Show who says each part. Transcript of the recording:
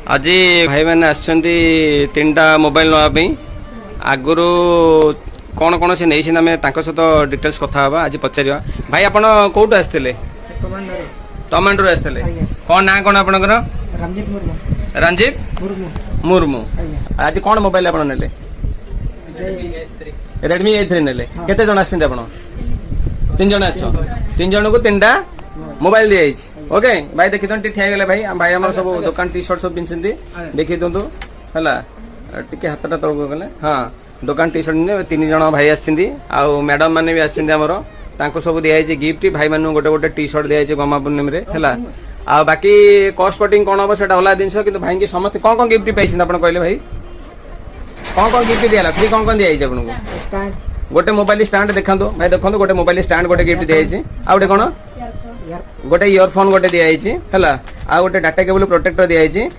Speaker 1: आज भाई मैंने तीनटा मोबाइल नापी आगुरी कौन कौन से नहीं आम सहित डिटेल्स कथा आज पचार भाई आप कौटू आसते टमाटो आसते कौन ना कौन आप रंजीत मुर्मू आज कौन मोबाइल आप ने रेडमी ए3 ने केते जन आछन आप तीन जन आस तीन जन को तीन मोबाइल दी जाइए ओके भाई देखी ठीक है भाई भाई आम सब दुकान टी शर्ट सब पिंधि देखी दिंतु है टे हाथटा तौक गले हाँ दुकान टी शर्ट तीन जन भाई आउ मैडम मैंने भी आमर सब दिखाई गिफ्ट भाई मान गोटे गोटे टी शर्ट दिखाई गमा पूर्णिम है आ बाकी कस्ट कटिंग कौन हम से अलग जिन कि भाई की समस्त कौन कौन गिफ्ट पाई आप कहले भाई कौन कौन गिफ्ट दिया फ्री कौन कौन दिखाई आपको गोटे मोबाइल स्टैंड देखो भाई देखो गोटे मोबाइल स्टैंड गोटे गिफ्ट दिखाई आउटे कौन गोटे इयरफोन गोटे दिखाई है आ गोटे डाटा केबल प्रोटेक्टर दिखाई